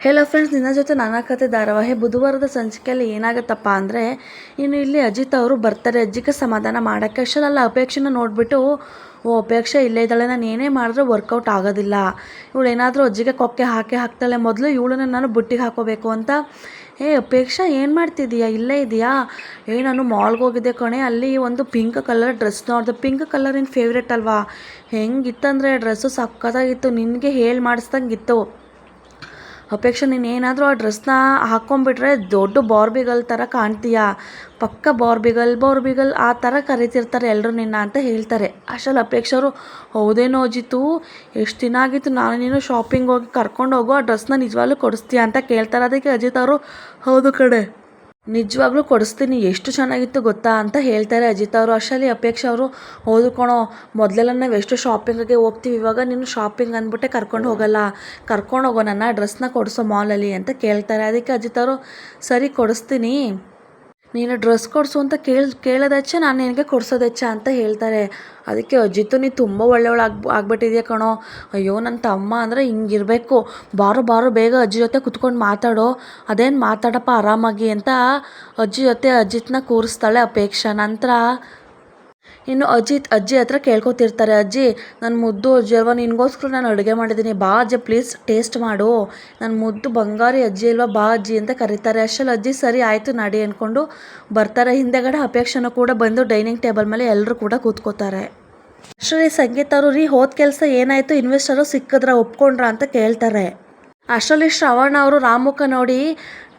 Hello friends, ನಿನ್ನ ಜೊತೆ ನನ್ನ ಕತೆ ಧಾರಾವಾಹಿ ಬುಧವಾರದ ಸಂಚಿಕೆಯಲ್ಲಿ ಏನಾಗುತ್ತಪ್ಪ ಅಂದರೆ, ಇನ್ನು ಇಲ್ಲಿ ಅಜಿತ್ ಅವರು ಬರ್ತಾರೆ ಅಜ್ಜಿಗೆ ಸಮಾಧಾನ ಮಾಡೋಕ್ಕೆ. ಅಷ್ಟರಲ್ಲ ಅಪೇಕ್ಷೆನ ನೋಡಿಬಿಟ್ಟು, ಓ ಅಪೇಕ್ಷೆ ಇಲ್ಲೇ ಇದ್ದಾಳೆ, ನಾನು ಏನೇ ಮಾಡಿದ್ರೂ ವರ್ಕೌಟ್ ಆಗೋದಿಲ್ಲ, ಇವಳು ಏನಾದರೂ ಅಜ್ಜಿಗೆ ಕೊಕ್ಕೆ ಹಾಕ್ತಾಳೆ, ಮೊದಲು ಇವಳನ್ನ ನಾನು ಬುಟ್ಟಿಗೆ ಹಾಕೋಬೇಕು ಅಂತ. ಅಪೇಕ್ಷಾ ಏನು ಮಾಡ್ತಿದ್ದೀಯಾ, ಇಲ್ಲೇ ಇದೆಯಾ? ನಾನು ಮಾಲ್ಗೆ ಹೋಗಿದ್ದೆ ಕಣೆ, ಅಲ್ಲಿ ಒಂದು ಪಿಂಕ್ ಕಲರ್ ಡ್ರೆಸ್ ನೋಡಿದೆ. ಪಿಂಕ್ ಕಲರ್ ನಿನ್ನ ಫೇವ್ರೇಟ್ ಅಲ್ವಾ? ಹೆಂಗಿತ್ತಂದರೆ ಡ್ರೆಸ್ಸು ಸಕ್ಕತ್ತಾಗಿತ್ತು, ನಿನಗೆ ಹೇಳಿ ಮಾಡಿಸ್ದಂಗಿತ್ತು. ಅಪೇಕ್ಷೆ ನೀನು ಏನಾದರೂ ಆ ಡ್ರೆಸ್ನ ಹಾಕ್ಕೊಂಬಿಟ್ರೆ ದೊಡ್ಡ ಬಾರ್ಬಿಗಲ್ ಥರ ಕಾಣ್ತೀಯ, ಪಕ್ಕ ಬಾರ್ಬಿಗಲ್ ಆ ಥರ ಕರಿತಿರ್ತಾರೆ ಎಲ್ಲರೂ ನಿನ್ನ ಅಂತ ಹೇಳ್ತಾರೆ. ಅಷ್ಟರಲ್ಲಿ ಅಪೇಕ್ಷೆ ಅವರು, ಹೌದೇನೋ ಅಜಿತು, ಎಷ್ಟು ದಿನ ಆಗಿತ್ತು ನಾನು ನೀನು ಶಾಪಿಂಗ್ ಹೋಗಿ ಕರ್ಕೊಂಡು ಹೋಗೋ, ಆ ಡ್ರೆಸ್ನ ನಿಜವಾಗ್ಲೂ ಕೊಡಿಸ್ತೀಯ ಅಂತ ಕೇಳ್ತಾರೆ. ಅದಕ್ಕೆ ಅಜಿತ್ ಅವರು, ಹೌದು ಕಡೆ ನಿಜವಾಗ್ಲೂ ಕೊಡಿಸ್ತೀನಿ, ಎಷ್ಟು ಚೆನ್ನಾಗಿತ್ತು ಗೊತ್ತಾ ಅಂತ ಹೇಳ್ತಾರೆ ಅಜಿತ್ ಅವರು. ಅಷ್ಟರಲ್ಲಿ ಅಪೇಕ್ಷೆ ಅವರು, ಹೌದು ಕಣೋ, ಮೊದಲೆಲ್ಲ ನಾವು ಎಷ್ಟು ಶಾಪಿಂಗಿಗೆ ಹೋಗ್ತೀವಿ, ಇವಾಗ ನೀನು ಶಾಪಿಂಗ್ ಅಂದ್ಬಿಟ್ಟೆ ಕರ್ಕೊಂಡು ಹೋಗಲ್ಲ, ಕರ್ಕೊಂಡು ಹೋಗೋ ನನ್ನ ಡ್ರೆಸ್ನ ಕೊಡಿಸೋ ಮಾಲಲ್ಲಿ ಅಂತ ಕೇಳ್ತಾರೆ. ಅದಕ್ಕೆ ಅಜಿತ್ ಅವರು, ಸರಿ ಕೊಡಿಸ್ತೀನಿ, ನೀನು ಡ್ರೆಸ್ ಕೊಡಿಸು ಅಂತ ಕೇಳೋದಚ್ಚ, ನಾನು ನಿನಗೆ ಕೊಡಿಸೋದಚ್ಚ ಅಂತ ಹೇಳ್ತಾರೆ. ಅದಕ್ಕೆ ಅಜಿತ್ತು, ನೀನು ತುಂಬ ಆಗ್ಬಿಟ್ಟಿದೆಯಾ ಕಣೋ, ಅಯ್ಯೋ ನನ್ನ ತಮ್ಮ ಅಂದರೆ ಹಿಂಗಿರಬೇಕು, ಬಾರೋ ಬೇಗ ಅಜ್ಜಿ ಜೊತೆ ಕುತ್ಕೊಂಡು ಮಾತಾಡೋ, ಅದೇನು ಮಾತಾಡಪ್ಪ ಆರಾಮಾಗಿ ಅಂತ ಅಜ್ಜಿ ಜೊತೆ ಅಜಿತ್ನ ಕೂರಿಸ್ತಾಳೆ ಅಪೇಕ್ಷಾ. ನಂತರ ಇನ್ನು ಅಜ್ಜಿ ಹತ್ರ ಕೇಳ್ಕೊತಿರ್ತಾರೆ, ಅಜ್ಜಿ ನನ್ನ ಮುದ್ದು ಅಜ್ಜಿ ಅಲ್ವಾ, ನಿನಗೋಸ್ಕರ ನಾನು ಅಡುಗೆ ಮಾಡಿದ್ದೀನಿ, ಬಾ ಅಜ್ಜಿ ಪ್ಲೀಸ್ ಟೇಸ್ಟ್ ಮಾಡು, ನನ್ನ ಮುದ್ದು ಬಂಗಾರಿ ಅಜ್ಜಿ ಅಲ್ವಾ, ಬಾ ಅಜ್ಜಿ ಅಂತ ಕರೀತಾರೆ. ಅಷ್ಟರಲ್ಲಿ ಅಜ್ಜಿ ಸರಿ ಆಯಿತು ನಡಿ ಅಂದ್ಕೊಂಡು ಬರ್ತಾರೆ. ಹಿಂದೆಗಡೆ ಅಪೇಕ್ಷೆನೂ ಕೂಡ ಬಂದು ಡೈನಿಂಗ್ ಟೇಬಲ್ ಮೇಲೆ ಎಲ್ಲರೂ ಕೂಡ ಕೂತ್ಕೋತಾರೆ. ಅಷ್ಟರಲ್ಲಿ ಸಂಗೀತ ಅವರು, ರೀ ಹೋದ ಕೆಲಸ ಏನಾಯಿತು, ಇನ್ವೆಸ್ಟರು ಸಿಕ್ಕಿದ್ರ, ಒಪ್ಕೊಂಡ್ರ ಅಂತ ಕೇಳ್ತಾರೆ. ಅಷ್ಟರಲ್ಲಿ ಶ್ರವಣ ಅವರು ರಾಮುಖ ನೋಡಿ,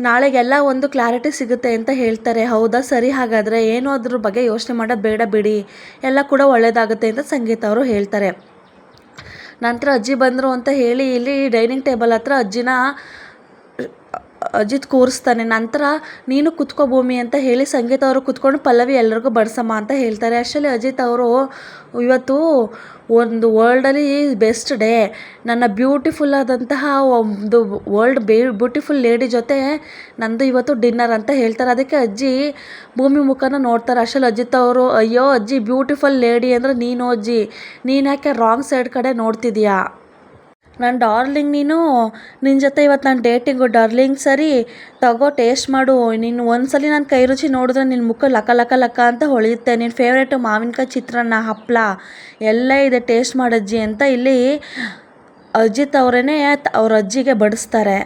ನಾಳೆಗೆಲ್ಲ ಒಂದು ಕ್ಲಾರಿಟಿ ಸಿಗುತ್ತೆ ಅಂತ ಹೇಳ್ತಾರೆ. ಹೌದಾ, ಸರಿ, ಹಾಗಾದರೆ ಏನೋ ಅದ್ರ ಬಗ್ಗೆ ಯೋಚನೆ ಮಾಡೋದು ಬೇಡ ಬಿಡಿ, ಎಲ್ಲ ಕೂಡ ಒಳ್ಳೆಯದಾಗುತ್ತೆ ಅಂತ ಸಂಗೀತ ಅವರು ಹೇಳ್ತಾರೆ. ನಂತರ ಅಜ್ಜಿ ಬಂದರು ಅಂತ ಹೇಳಿ ಇಲ್ಲಿ ಡೈನಿಂಗ್ ಟೇಬಲ್ ಹತ್ರ ಅಜಿತ್ ಕೂರಿಸ್ತಾನೆ. ನಂತರ ನೀನು ಕುತ್ಕೋ ಭೂಮಿ ಅಂತ ಹೇಳಿ ಸಂಗೀತ ಅವರು ಕುತ್ಕೊಂಡು ಪಲ್ಲವಿ ಎಲ್ಲರಿಗೂ ಬಡಿಸಮ್ಮ ಅಂತ ಹೇಳ್ತಾರೆ. ಅಷ್ಟರಲ್ಲಿ ಅಜಿತ್ ಅವರು, ಇವತ್ತು ಒಂದು ವರ್ಲ್ಡಲ್ಲಿ ಬೆಸ್ಟ್ ಡೇ, ನನ್ನ ಬ್ಯೂಟಿಫುಲ್ ಆದಂತಹ ಒಂದು ಬ್ಯೂಟಿಫುಲ್ ಲೇಡಿ ಜೊತೆ ನಂದು ಇವತ್ತು ಡಿನ್ನರ್ ಅಂತ ಹೇಳ್ತಾರೆ. ಅದಕ್ಕೆ ಅಜ್ಜಿ ಭೂಮಿ ಮುಖನ ನೋಡ್ತಾರೆ. ಅಷ್ಟರಲ್ಲಿ ಅಜಿತ್ ಅವರು, ಅಯ್ಯೋ ಅಜ್ಜಿ, ಬ್ಯೂಟಿಫುಲ್ ಲೇಡಿ ಅಂದರೆ ನೀನು ಅಜ್ಜಿ, ನೀನು ಯಾಕೆ ರಾಂಗ್ ಸೈಡ್ ಕಡೆ ನೋಡ್ತಿದ್ದೀಯಾ, ನನ್ನ ಡಾರ್ಲಿಂಗ್, ನಿನ್ನ ಜೊತೆ ಇವತ್ತು ನಾನು ಡೇಟಿಂಗು ಡಾರ್ಲಿಂಗ್, ಸರಿ ತಗೋ ಟೇಸ್ಟ್ ಮಾಡು, ನೀನು ಒಂದ್ಸಲಿ ನನ್ನ ಕೈ ರುಚಿ ನೋಡಿದ್ರೆ ನಿನ್ನ ಮುಖ ಲಕ ಅಂತ ಹೊಳೆಯುತ್ತೆ, ನಿನ್ನ ಫೇವ್ರೇಟು ಮಾವಿನಕಾಯಿ ಚಿತ್ರಾನ್ನ, ಹಪ್ಪಳ ಎಲ್ಲ ಇದೆ, ಟೇಸ್ಟ್ ಮಾಡಜ್ಜಿ ಅಂತ ಇಲ್ಲಿ ಅಜಿತ್ ಅವರೇ ಅವ್ರ ಅಜ್ಜಿಗೆ ಬಡಿಸ್ತಾರೆ.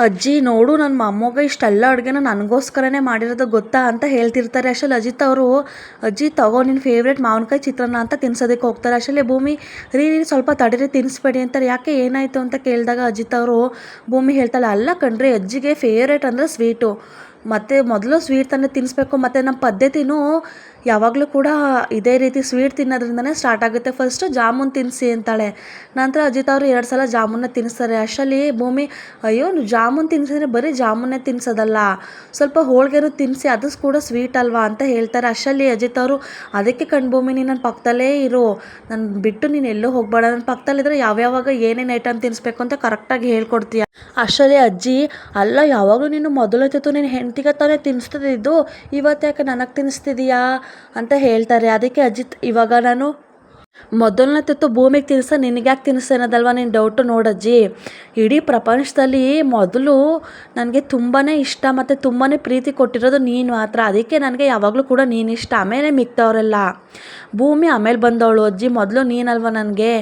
ಅಜ್ಜಿ ನೋಡು, ನನ್ನ ಮೊಮ್ಮಗ ಇಷ್ಟೆಲ್ಲ ಅಡುಗೆನ ನನಗೋಸ್ಕರನೇ ಮಾಡಿರೋದು ಗೊತ್ತಾ ಅಂತ ಹೇಳ್ತಿರ್ತಾರೆ. ಅಷ್ಟರಲ್ಲಿ ಅಜಿತ್ ಅವರು, ಅಜ್ಜಿ ತಗೋ ನಿನ್ನ ಫೇವ್ರೇಟ್ ಮಾವಿನಕಾಯಿ ಚಿತ್ರಾನ್ನ ಅಂತ ತಿನ್ಸೋದಕ್ಕೆ ಹೋಗ್ತಾರೆ. ಅಷ್ಟರಲ್ಲಿ ಭೂಮಿ, ರೀ ಸ್ವಲ್ಪ ತಡೀರಿ ತಿನ್ನಿಸ್ಬೇಡಿ ಅಂತಾರೆ. ಯಾಕೆ ಏನಾಯಿತು ಅಂತ ಕೇಳಿದಾಗ ಅಜಿತ್ ಅವರು, ಭೂಮಿ ಹೇಳ್ತಾಳೆ, ಅಲ್ಲ ಕಣ್ರಿ, ಅಜ್ಜಿಗೆ ಫೇವ್ರೇಟ್ ಅಂದರೆ ಸ್ವೀಟು, ಮತ್ತು ಮೊದಲು ಸ್ವೀಟ್ ತಾನೇ ತಿನ್ನಿಸ್ಬೇಕು, ಮತ್ತು ನಮ್ಮ ಪದ್ಧತಿನೂ ಯಾವಾಗಲೂ ಕೂಡ ಇದೇ ರೀತಿ ಸ್ವೀಟ್ ತಿನ್ನೋದ್ರಿಂದನೇ ಸ್ಟಾರ್ಟ್ ಆಗುತ್ತೆ, ಫಸ್ಟು ಜಾಮೂನ್ ತಿನ್ನಿಸಿ ಅಂತಾಳೆ. ನಂತರ ಅಜಿತ್ ಅವರು 2 ಸಲ ಜಾಮೂನ್ನ ತಿನ್ನಿಸ್ತಾರೆ. ಅಷ್ಟರಲ್ಲಿ ಭೂಮಿ, ಅಯ್ಯೋ ನೀವು ಜಾಮೂನ್ ತಿನ್ನಿಸಿದ್ರೆ ಬರೀ ಜಾಮೂನ್ನೇ ತಿನ್ನಿಸೋದಲ್ಲ, ಸ್ವಲ್ಪ ಹೋಳಿಗೆನೂ ತಿನ್ನಿಸಿ, ಅದು ಕೂಡ ಸ್ವೀಟ್ ಅಲ್ವಾ ಅಂತ ಹೇಳ್ತಾರೆ. ಅಷ್ಟರಲ್ಲಿ ಅಜಿತ್ ಅವರು, ಅದಕ್ಕೆ ಭೂಮಿ, ನೀನು ನನ್ನ ಪಕ್ಕದಲ್ಲೇ ಇರು, ನನ್ನ ಬಿಟ್ಟು ನೀನು ಎಲ್ಲೂ ಹೋಗಬೇಡ, ನನ್ನ ಪಕ್ಕದಲ್ಲಿದ್ದರೆ ಯಾವ್ಯಾವಾಗ ಏನೇನು ಐಟಮ್ ತಿನ್ನಿಸ್ಬೇಕು ಅಂತ ಕರೆಕ್ಟಾಗಿ ಹೇಳ್ಕೊಡ್ತೀಯ. ಅಷ್ಟರಲ್ಲಿ ಅಜ್ಜಿ, ಅಲ್ಲ ಯಾವಾಗಲೂ ನೀನು ಮೊದಲೊತ್ತಿತ್ತು ನಿನ್ನ ಹೆಂಡತಿಗೆ ತಾನೇ ತಿನ್ನಿಸ್ತಿದ್ದು, ಇವತ್ತು ಯಾಕೆ ನನಗೆ ತಿನ್ನಿಸ್ತಿದೀಯಾ ಅಂತ ಹೇಳ್ತಾರೆ. ಅದಕ್ಕೆ ಅಜಿತ್, ಇವಾಗ ನಾನು ಮೊದಲನೇ ತುತ್ತು ಭೂಮಿಗೆ ತಿನ್ನಿಸ, ನಿನಗ್ಯಾಕೆ ತಿನ್ನಿಸ್ತೇನದಲ್ವ ನಿನ್ನ ಡೌಟು. ನೋಡಜ್ಜಿ, ಇಡೀ ಪ್ರಪಂಚದಲ್ಲಿ ಮೊದಲು ನನಗೆ ತುಂಬಾ ಇಷ್ಟ ಮತ್ತು ತುಂಬಾ ಪ್ರೀತಿ ಕೊಟ್ಟಿರೋದು ನೀನು ಮಾತ್ರ, ಅದಕ್ಕೆ ನನಗೆ ಯಾವಾಗಲೂ ಕೂಡ ನೀನು ಇಷ್ಟ, ಆಮೇಲೆ ಮಿಕ್ತವರೆಲ್ಲ. ಭೂಮಿ ಆಮೇಲೆ ಬಂದವಳು ಅಜ್ಜಿ, ಮೊದಲು ನೀನಲ್ವ ನನಗೆ,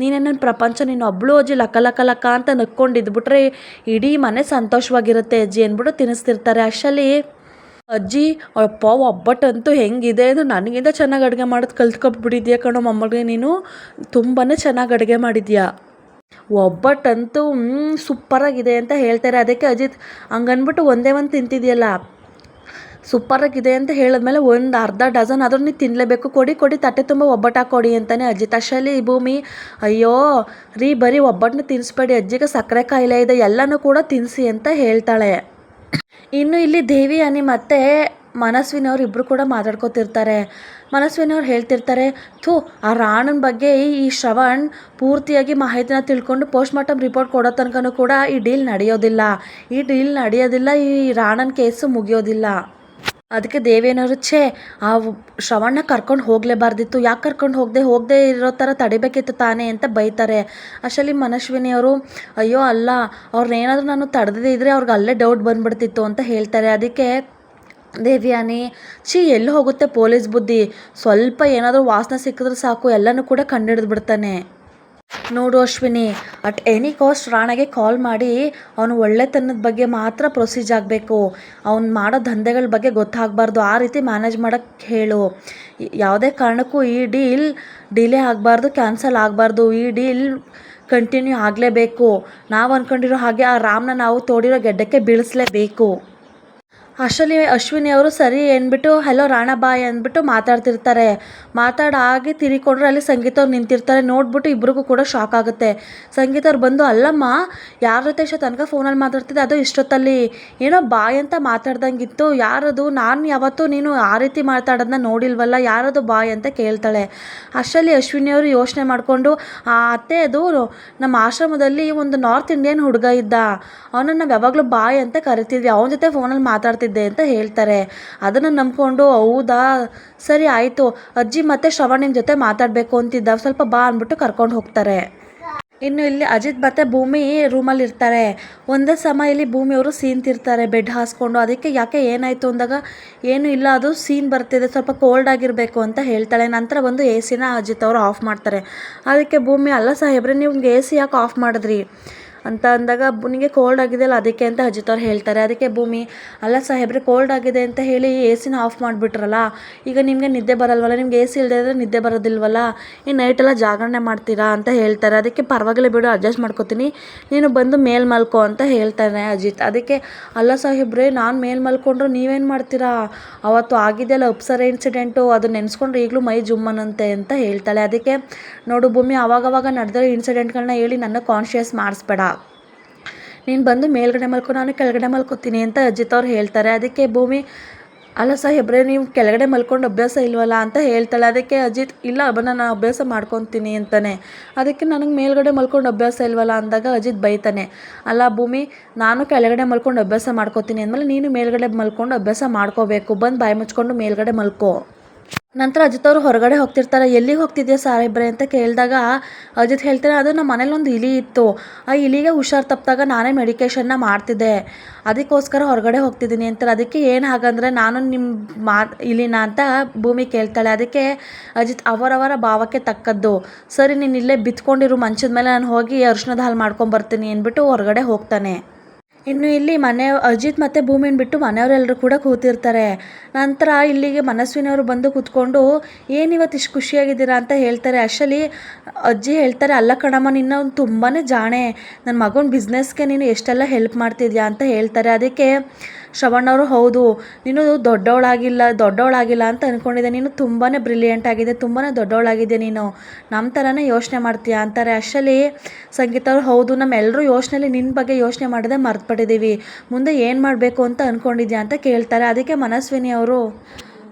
ನೀನೇ ನನ್ನ ಪ್ರಪಂಚ, ನೀನು ಒಬ್ಬಳು ಅಜ್ಜಿ, ಲಕ ಅಂತ ನಕ್ಕೊಂಡಿದ್ಬಿಟ್ರೆ ಇಡೀ ಮನೆ ಸಂತೋಷವಾಗಿರುತ್ತೆ ಅಜ್ಜಿ ಅಂದ್ಬಿಟ್ಟು ತಿನ್ನಿಸ್ತಿರ್ತಾರೆ. ಅಷ್ಟರಲ್ಲಿ ಅಜ್ಜಿ, ಅಪ್ಪ ಒಬ್ಬಟ್ಟಂತೂ ಹೆಂಗಿದೆ ಇದು, ನನಗಿಂತ ಚೆನ್ನಾಗಿ ಅಡುಗೆ ಮಾಡೋದು ಕಲ್ತ್ಕೊಬಿಟ್ಟಿದ್ಯಾ ಕಣೋ ಮೊಮ್ಮಗಳಿಗೆ, ನೀನು ತುಂಬಾ ಚೆನ್ನಾಗಿ ಅಡುಗೆ ಮಾಡಿದ್ಯಾ, ಒಬ್ಬಟ್ಟಂತೂ ಸೂಪರಾಗಿದೆ ಅಂತ ಹೇಳ್ತಾರೆ. ಅದಕ್ಕೆ ಅಜಿತ್, ಹಂಗನ್ಬಿಟ್ಟು ಒಂದೇ ಒಂದು ತಿಂತಿದೆಯಲ್ಲ, ಸೂಪರಾಗಿದೆ ಅಂತ ಹೇಳಿದ್ಮೇಲೆ ಒಂದು ಅರ್ಧ ಡಜನ್ ಆದರೂ ನೀನು ತಿನ್ನಲೇಬೇಕು, ಕೊಡಿ ತಟ್ಟೆ ತುಂಬ ಒಬ್ಬಟ್ಟು ಕೊಡಿ ಅಂತಾನೆ ಅಜಿತ್. ಅಷ್ಟರಲ್ಲಿ ಭೂಮಿ, ಅಯ್ಯೋ ರೀ, ಬರೀ ಒಬ್ಬಟ್ಟನ್ನ ತಿನ್ನಿಸ್ಬೇಡಿ, ಅಜ್ಜಿಗೆ ಸಕ್ಕರೆ ಕಾಯಿಲೆ ಇದೆ, ಎಲ್ಲನೂ ಕೂಡ ತಿನ್ನಿಸಿ ಅಂತ ಹೇಳ್ತಾಳೆ. ಇನ್ನು ಇಲ್ಲಿ ದೇವಿ ಅನಿ ಮತ್ತು ಮನಸ್ವಿನವ್ರು ಇಬ್ಬರು ಕೂಡ ಮಾತಾಡ್ಕೋತಿರ್ತಾರೆ. ಮನಸ್ವಿನವ್ರು ಹೇಳ್ತಿರ್ತಾರೆ, ಆ ರಾಣನ ಬಗ್ಗೆ ಈ ಶ್ರವಣ್ ಪೂರ್ತಿಯಾಗಿ ಮಾಹಿತಿನ ತಿಳ್ಕೊಂಡು ಪೋಸ್ಟ್ ಮಾರ್ಟಮ್ ರಿಪೋರ್ಟ್ ಕೊಡೋ ತನಕನೂ ಕೂಡ ಈ ಡೀಲ್ ನಡೆಯೋದಿಲ್ಲ, ಈ ರಾಣನ ಕೇಸು ಮುಗಿಯೋದಿಲ್ಲ. ಅದಕ್ಕೆ ದೇವೇನವರು ಆ ಶ್ರವಣ್ನ ಕರ್ಕೊಂಡು ಹೋಗಲೇಬಾರ್ದಿತ್ತು, ಯಾಕೆ ಕರ್ಕೊಂಡು ಹೋಗದೆ ಇರೋ ಥರ ತಡಿಬೇಕಿತ್ತು ತಾನೇ ಅಂತ ಬೈತಾರೆ. ಅಷ್ಟರಲ್ಲಿ ಮನಸ್ವಿನಿಯವರು ಅಯ್ಯೋ ಅಲ್ಲ, ಅವ್ರನ್ನೇನಾದರೂ ನಾನು ತಡೆದೇ ಇದ್ದರೆ ಅವ್ರಿಗೆ ಅಲ್ಲೇ ಡೌಟ್ ಬಂದುಬಿಡ್ತಿತ್ತು ಅಂತ ಹೇಳ್ತಾರೆ. ಅದಕ್ಕೆ ದೇವ್ಯಾನಿ ಎಲ್ಲಿ ಹೋಗುತ್ತೆ ಪೊಲೀಸ್ ಬುದ್ಧಿ, ಸ್ವಲ್ಪ ಏನಾದರೂ ವಾಸನೆ ಸಿಕ್ಕಿದ್ರೆ ಸಾಕು ಎಲ್ಲನೂ ಕೂಡ ಕಂಡಿಡಿದು ಬಿಡ್ತಾನೆ. ನೋಡು ಅಶ್ವಿನಿ, ಅಟ್ ಎನಿ ಕಾಸ್ಟ್ ರಾಣಗೆ ಕಾಲ್ ಮಾಡಿ ಅವನು ಒಳ್ಳೆತನದ ಬಗ್ಗೆ ಮಾತ್ರ ಪ್ರೊಸೀಜ್ ಆಗಬೇಕು, ಅವ್ನು ಮಾಡೋ ದಂಧೆಗಳ ಬಗ್ಗೆ ಗೊತ್ತಾಗಬಾರ್ದು, ಆ ರೀತಿ ಮ್ಯಾನೇಜ್ ಮಾಡೋಕ್ಕೆ ಹೇಳು. ಯಾವುದೇ ಕಾರಣಕ್ಕೂ ಈ ಡೀಲ್ ಡಿಲೇ ಆಗಬಾರ್ದು, ಕ್ಯಾನ್ಸಲ್ ಆಗಬಾರ್ದು, ಈ ಡೀಲ್ ಕಂಟಿನ್ಯೂ ಆಗಲೇಬೇಕು. ನಾವು ಅಂದ್ಕೊಂಡಿರೋ ಹಾಗೆ ಆ ರಾಮ್ನ ನಾವು ತೋಡಿರೋ ಗೆಡ್ಡಕ್ಕೆ ಬೀಳಿಸ್ಲೇಬೇಕು. ಅಷ್ಟರಲ್ಲಿ ಅಶ್ವಿನಿ ಅವರು ಸರಿ ಅಂದ್ಬಿಟ್ಟು ಹಲೋ ರಾಣಾ ಬಾಯ್ ಅಂದ್ಬಿಟ್ಟು ಮಾತಾಡ್ತಿರ್ತಾರೆ. ಮಾತಾಡಾಗಿ ತಿರ್ಕೊಂಡ್ರೆ ಅಲ್ಲಿ ಸಂಗೀತ ಅವ್ರು ನಿಂತಿರ್ತಾರೆ. ನೋಡ್ಬಿಟ್ಟು ಇಬ್ರಿಗೂ ಕೂಡ ಶಾಕ್ ಆಗುತ್ತೆ. ಸಂಗೀತ ಅವ್ರು ಬಂದು ಅಲ್ಲಮ್ಮ, ಯಾರ ಜೊತೆ ಇಷ್ಟೋ ತನಕ ಫೋನಲ್ಲಿ ಮಾತಾಡ್ತಿದ್ದೆ, ಅದು ಇಷ್ಟೊತ್ತಲ್ಲಿ ಏನೋ ಬಾಯ್ ಅಂತ ಮಾತಾಡ್ದಂಗಿತ್ತು, ಯಾರದು, ನಾನು ಯಾವತ್ತೂ ನೀನು ಆ ರೀತಿ ಮಾತಾಡೋದನ್ನ ನೋಡಿಲ್ವಲ್ಲ, ಯಾರದು ಬಾಯ್ ಅಂತ ಕೇಳ್ತಾಳೆ. ಅಷ್ಟರಲ್ಲಿ ಅಶ್ವಿನಿ ಅವರು ಯೋಚನೆ ಮಾಡಿಕೊಂಡು ಆ ಅತ್ತೆ ಅದು ನಮ್ಮ ಆಶ್ರಮದಲ್ಲಿ ಒಂದು ನಾರ್ತ್ ಇಂಡಿಯನ್ ಹುಡುಗ ಇದ್ದ, ಅವನನ್ನು ನಾವು ಯಾವಾಗಲೂ ಬಾಯ್ ಅಂತ ಕರಿತಿದ್ವಿ, ಅವನ ಜೊತೆ ಫೋನಲ್ಲಿ ಮಾತಾಡ್ತಿದ್ದೆ ಅಂತ ಹೇಳ್ತಾರೆ. ಅದನ್ನು ನಂಬ್ಕೊಂಡು ಹೌದಾ ಸರಿ ಆಯಿತು, ಅಜ್ಜಿ ಮತ್ತೆ ಶ್ರವಣ್ ನಿಮ್ಮ ಜೊತೆ ಮಾತಾಡಬೇಕು ಅಂತಿದ್ದ, ಸ್ವಲ್ಪ ಬಾ ಅಂದ್ಬಿಟ್ಟು ಕರ್ಕೊಂಡು ಹೋಗ್ತಾರೆ. ಇನ್ನು ಇಲ್ಲಿ ಅಜಿತ್ ಮತ್ತು ಭೂಮಿ ರೂಮಲ್ಲಿ ಇರ್ತಾರೆ. ಒಂದೇ ಸಮಯ ಭೂಮಿಯವರು ಸೀನ್ತಿರ್ತಾರೆ ಬೆಡ್ ಹಾಸ್ಕೊಂಡು. ಅದಕ್ಕೆ ಯಾಕೆ ಏನಾಯಿತು ಅಂದಾಗ ಏನೂ ಇಲ್ಲ, ಅದು ಸೀನ್ ಬರ್ತಿದೆ, ಸ್ವಲ್ಪ ಕೋಲ್ಡ್ ಆಗಿರಬೇಕು ಅಂತ ಹೇಳ್ತಾಳೆ. ನಂತರ ಬಂದು ಎ ಸಿನ ಅಜಿತ್ ಅವರು ಆಫ್ ಮಾಡ್ತಾರೆ. ಅದಕ್ಕೆ ಭೂಮಿ ಅಲ್ಲ ಸಾಹೇಬ್ರೆ, ನೀವು ಎ ಸಿ ಯಾಕೆ ಆಫ್ ಮಾಡಿದ್ರಿ ಅಂತ ಅಂದಾಗ ನಿಮಗೆ ಕೋಲ್ಡ್ ಆಗಿದೆ ಅಲ್ಲ ಅದಕ್ಕೆ ಅಂತ ಅಜಿತ್ ಅವ್ರು ಹೇಳ್ತಾರೆ. ಅದಕ್ಕೆ ಭೂಮಿ ಅಲ್ಲ ಸಾಹೇಬ್ರೆ, ಕೋಲ್ಡ್ ಆಗಿದೆ ಅಂತ ಹೇಳಿ ಎ ಸಿನ ಆಫ್ ಮಾಡಿಬಿಟ್ರಲ್ಲ, ಈಗ ನಿಮಗೆ ನಿದ್ದೆ ಬರಲ್ವಲ್ಲ, ನಿಮ್ಗೆ ಎ ಸಿ ಇಲ್ಲದೆ ಇದ್ದರೆ ನಿದ್ದೆ ಬರೋದಿಲ್ವಲ್ಲ, ಈ ನೈಟೆಲ್ಲ ಜಾಗರಣೆ ಮಾಡ್ತೀರಾ ಅಂತ ಹೇಳ್ತಾರೆ. ಅದಕ್ಕೆ ಪರವಾಗಿಲ್ಲ ಬಿಡು, ಅಡ್ಜಸ್ಟ್ ಮಾಡ್ಕೋತೀನಿ, ನೀನು ಬಂದು ಮೇಲ್ ಮಲ್ಕೋ ಅಂತ ಹೇಳ್ತಾನೆ ಅಜಿತ್. ಅದಕ್ಕೆ ಅಲ್ಲ ಸಾಹೇಬ್ರೆ, ನಾನು ಮೇಲ್ ಮಲ್ಕೊಂಡ್ರು ನೀವೇನು ಮಾಡ್ತೀರಾ, ಅವತ್ತು ಆಗಿದೆಯಲ್ಲ ಅಪ್ಸರ ಇನ್ಸಿಡೆಂಟು, ಅದು ನೆನೆಸ್ಕೊಂಡ್ರೆ ಈಗಲೂ ಮೈ ಜುಮ್ಮನಂತೆ ಅಂತ ಹೇಳ್ತಾಳೆ. ಅದಕ್ಕೆ ನೋಡು ಭೂಮಿ, ಅವಾಗವಾಗ ನಡೆದಿರೋ ಇನ್ಸಿಡೆಂಟ್ಗಳನ್ನ ಹೇಳಿ ನನ್ನ ಕಾನ್ಷಿಯಸ್ ಮಾಡಿಸ್ಬೇಡ, ನೀನು ಬಂದು ಮೇಲ್ಗಡೆ ಮಲ್ಕೊ, ನಾನು ಕೆಳಗಡೆ ಮಲ್ಕೋತೀನಿ ಅಂತ ಅಜಿತ್ ಅವ್ರು ಹೇಳ್ತಾರೆ. ಅದಕ್ಕೆ ಭೂಮಿ ಅಲ್ಲ ಸಾಹೇಬ್ರೆ, ನೀವು ಕೆಳಗಡೆ ಮಲ್ಕೊಂಡು ಅಭ್ಯಾಸ ಇಲ್ವಲ್ಲ ಅಂತ ಹೇಳ್ತಾಳೆ. ಅದಕ್ಕೆ ಅಜಿತ್ ಇಲ್ಲ ನಾನು ಅಭ್ಯಾಸ ಮಾಡ್ಕೊತೀನಿ ಅಂತಾನೆ. ಅದಕ್ಕೆ ನನಗೆ ಮೇಲ್ಗಡೆ ಮಲ್ಕೊಂಡು ಅಭ್ಯಾಸ ಇಲ್ವಲ್ಲ ಅಂದಾಗ ಅಜಿತ್ ಬೈತಾನೆ. ಅಲ್ಲ ಭೂಮಿ, ನಾನು ಕೆಳಗಡೆ ಮಲ್ಕೊಂಡು ಅಭ್ಯಾಸ ಮಾಡ್ಕೋತೀನಿ ಅಂದಮೇಲೆ ನೀನು ಮೇಲ್ಗಡೆ ಮಲ್ಕೊಂಡು ಅಭ್ಯಾಸ ಮಾಡ್ಕೋಬೇಕು, ಬಂದು ಬಾಯಿ ಮುಚ್ಕೊಂಡು ಮೇಲ್ಗಡೆ ಮಲ್ಕೋ. ನಂತರ ಅಜಿತ್ ಅವರು ಹೊರಗಡೆ ಹೋಗ್ತಿರ್ತಾರೆ. ಎಲ್ಲಿಗೆ ಹೋಗ್ತಿದ್ಯಾ ಸಾಹೇಬ್ರೆ ಅಂತ ಕೇಳಿದಾಗ ಅಜಿತ್ ಹೇಳ್ತಾರೆ, ಅದು ನಮ್ಮ ಮನೇಲಿ ಒಂದು ಇಲಿ ಇತ್ತು, ಆ ಇಲಿಗೆ ಹುಷಾರು ತಪ್ಪಿದಾಗ ನಾನೇ ಮೆಡಿಕೇಷನ್ನ ಮಾಡ್ತಿದ್ದೆ, ಅದಕ್ಕೋಸ್ಕರ ಹೊರಗಡೆ ಹೋಗ್ತಿದ್ದೀನಿ ಅಂತಾರೆ. ಅದಕ್ಕೆ ಏನು ಹಾಗಂದರೆ ನಾನು ನಿಮ್ಮ ಇಲಿನ ಅಂತ ಭೂಮಿ ಕೇಳ್ತಾಳೆ. ಅದಕ್ಕೆ ಅಜಿತ್ ಅವರವರ ಭಾವಕ್ಕೆ ತಕ್ಕದ್ದು, ಸರಿ ನೀನು ಇಲ್ಲೇ ಬಿತ್ಕೊಂಡಿರು ಮಂಚದ ಮೇಲೆ, ನಾನು ಹೋಗಿ ಅರಿಶಿಣದ ಹಾಲು ಮಾಡ್ಕೊಂಬರ್ತೀನಿ ಅಂದ್ಬಿಟ್ಟು ಹೊರಗಡೆ ಹೋಗ್ತಾನೆ. ಇನ್ನು ಇಲ್ಲಿ ಅಜಿತ್ ಮತ್ತು ಭೂಮಿನ ಬಿಟ್ಟು ಮನೆಯವರೆಲ್ಲರೂ ಕೂಡ ಕೂತಿರ್ತಾರೆ. ನಂತರ ಇಲ್ಲಿಗೆ ಮನಸ್ವಿನಿಯವರು ಬಂದು ಕೂತ್ಕೊಂಡು ಏನಿವತ್ತು ಇಷ್ಟು ಖುಷಿಯಾಗಿದ್ದೀರಾ ಅಂತ ಹೇಳ್ತಾರೆ. ಅಷ್ಟರಲ್ಲಿ ಅಜ್ಜಿ ಹೇಳ್ತಾರೆ, ಅಲ್ಲ ಕಣಮ್ಮ, ನಿನ್ನ ತುಂಬಾ ಜಾಣೆ, ನನ್ನ ಮಗನ ಬಿಸ್ನೆಸ್ಗೆ ನೀನು ಎಷ್ಟೆಲ್ಲ ಹೆಲ್ಪ್ ಮಾಡ್ತಿದ್ಯಾ ಅಂತ ಹೇಳ್ತಾರೆ. ಅದಕ್ಕೆ ಶ್ರವಣ್ಣವರು ಹೌದು, ನೀನು ದೊಡ್ಡವಳಾಗಿಲ್ಲ ಅಂತ ಅಂದ್ಕೊಂಡಿದ್ದೆ, ನೀನು ತುಂಬಾ ಬ್ರಿಲಿಯಂಟ್ ಆಗಿದೆ, ತುಂಬಾ ದೊಡ್ಡವಳಾಗಿದೆ, ನೀನು ನಮ್ಮ ಥರನೇ ಯೋಚನೆ ಮಾಡ್ತೀಯಾ ಅಂತಾರೆ. ಅಷ್ಟರಲ್ಲಿ ಸಂಗೀತ ಅವರು ಹೌದು, ನಮ್ಮೆಲ್ಲರೂ ಯೋಚನೆಯಲ್ಲಿ ನಿನ್ನ ಬಗ್ಗೆ ಯೋಚನೆ ಮಾಡದೆ ಮರ್ತ್ಬಿಟ್ಟಿದ್ದೀವಿ, ಮುಂದೆ ಏನು ಮಾಡಬೇಕು ಅಂತ ಅಂದ್ಕೊಂಡಿದ್ಯಾ ಅಂತ ಕೇಳ್ತಾರೆ. ಅದಕ್ಕೆ ಮನಸ್ವಿನಿ ಅವರು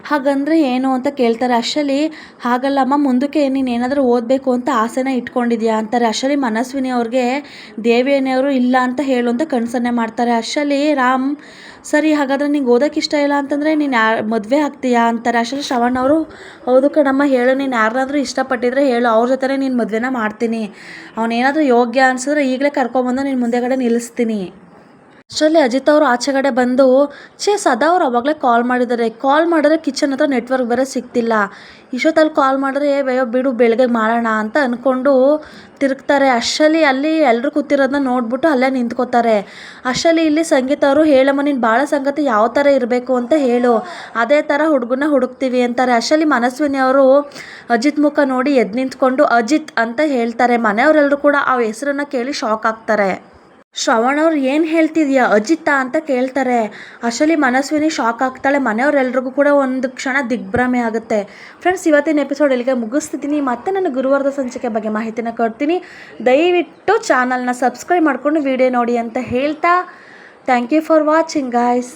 ಹಾಗಂದರೆ ಏನು ಅಂತ ಕೇಳ್ತಾರೆ. ಅಷ್ಟರಲ್ಲಿ ಹಾಗಲ್ಲಮ್ಮ, ಮುಂದಕ್ಕೆ ನೀನು ಏನಾದರೂ ಓದಬೇಕು ಅಂತ ಆಸೆನ ಇಟ್ಕೊಂಡಿದ್ಯಾ ಅಂತಾರೆ. ಅಷ್ಟರಲ್ಲಿ ಮನಸ್ವಿನಿ ಅವ್ರಿಗೆ ದೇವಿಯವರು ಇಲ್ಲ ಅಂತ ಹೇಳು ಅಂತ ಕನ್ಸನ್ನೆ ಮಾಡ್ತಾರೆ. ಅಷ್ಟರಲ್ಲಿ ರಾಮ್ ಸರಿ ಹಾಗಾದರೆ ನಿಂಗೆ ಓದೋಕ್ಕೆ ಇಷ್ಟ ಇಲ್ಲ ಅಂತಂದರೆ ನೀನು ಮದುವೆ ಆಗ್ತೀಯಾ ಅಂತಾರೆ. ಅಷ್ಟರಲ್ಲಿ ಶ್ರವಣ್ ಅವರು ಹೌದು ಕಣಮ್ಮ, ಹೇಳು, ನೀನು ಯಾರನ್ನಾದರೂ ಇಷ್ಟಪಟ್ಟಿದ್ರೆ ಹೇಳು, ಅವ್ರ ಜೊತೆ ನೀನು ಮದುವೆನ ಮಾಡ್ತೀನಿ, ಅವನೇನಾದರೂ ಯೋಗ್ಯ ಅನಿಸಿದ್ರೆ ಈಗಲೇ ಕರ್ಕೊಂಬಂದು ನೀನು ಮುಂದೆಗಡೆ ನಿಲ್ಲಿಸ್ತೀನಿ. ಅಷ್ಟರಲ್ಲಿ ಅಜಿತ್ ಅವರು ಆಚೆಗಡೆ ಬಂದು ಸದಾ ಅವ್ರು ಅವಾಗಲೇ ಕಾಲ್ ಮಾಡಿದ್ರೆ ಕಿಚನ್ ಹತ್ರ ನೆಟ್ವರ್ಕ್ ಬೇರೆ ಸಿಗ್ತಿಲ್ಲ, ಇಷ್ಟೊತ್ತಲ್ಲಿ ಕಾಲ್ ಮಾಡಿದ್ರೆ ಬಿಡು ಬೆಳಗ್ಗೆ ಮಾಡೋಣ ಅಂತ ಅಂದ್ಕೊಂಡು ತಿರುಗ್ತಾರೆ. ಅಷ್ಟರಲ್ಲಿ ಅಲ್ಲಿ ಎಲ್ಲರೂ ಕೂತಿರೋದನ್ನ ನೋಡ್ಬಿಟ್ಟು ಅಲ್ಲೇ ನಿಂತ್ಕೋತಾರೆ. ಅಷ್ಟರಲ್ಲಿ ಇಲ್ಲಿ ಸಂಗೀತ ಅವರು ಹೇಳಮ್ಮ, ನೀನು ಭಾಳ ಸಂಗತಿ ಯಾವ ಥರ ಇರಬೇಕು ಅಂತ ಹೇಳು, ಅದೇ ಥರ ಹುಡುಗನ ಹುಡುಕ್ತೀವಿ ಅಂತಾರೆ. ಅಷ್ಟರಲ್ಲಿ ಮನಸ್ವಿನಿ ಅವರು ಅಜಿತ್ ಮುಖ ನೋಡಿ ಎದ್ದು ನಿಂತ್ಕೊಂಡು ಅಜಿತ್ ಅಂತ ಹೇಳ್ತಾರೆ. ಮನೆಯವರೆಲ್ಲರೂ ಕೂಡ ಆ ಹೆಸರನ್ನು ಕೇಳಿ ಶಾಕ್ ಆಗ್ತಾರೆ. ಶ್ರವಣ್ ಅವ್ರು ಏನು ಹೇಳ್ತಿದ್ಯಾ ಅಜಿತಾ ಅಂತ ಕೇಳ್ತಾರೆ. ಅಷ್ಟರಲ್ಲಿ ಮನಸ್ವಿನಿ ಶಾಕ್ ಆಗ್ತಾಳೆ. ಮನೆಯವರೆಲ್ರಿಗೂ ಕೂಡ ಒಂದು ಕ್ಷಣ ದಿಗ್ಭ್ರಮೆ ಆಗುತ್ತೆ. ಫ್ರೆಂಡ್ಸ್, ಇವತ್ತಿನ ಎಪಿಸೋಡ್ ಇಲ್ಲಿಗೆ ಮುಗಿಸ್ತಿದ್ದೀನಿ. ಮತ್ತೆ ನಾನು ಗುರುವಾರದ ಸಂಚಿಕೆ ಬಗ್ಗೆ ಮಾಹಿತಿನ ಕೊಡ್ತೀನಿ. ದಯವಿಟ್ಟು ಚಾನಲ್ನ ಸಬ್ಸ್ಕ್ರೈಬ್ ಮಾಡಿಕೊಂಡು ವಿಡಿಯೋ ನೋಡಿ ಅಂತ ಹೇಳ್ತಾ thank you for watching guys.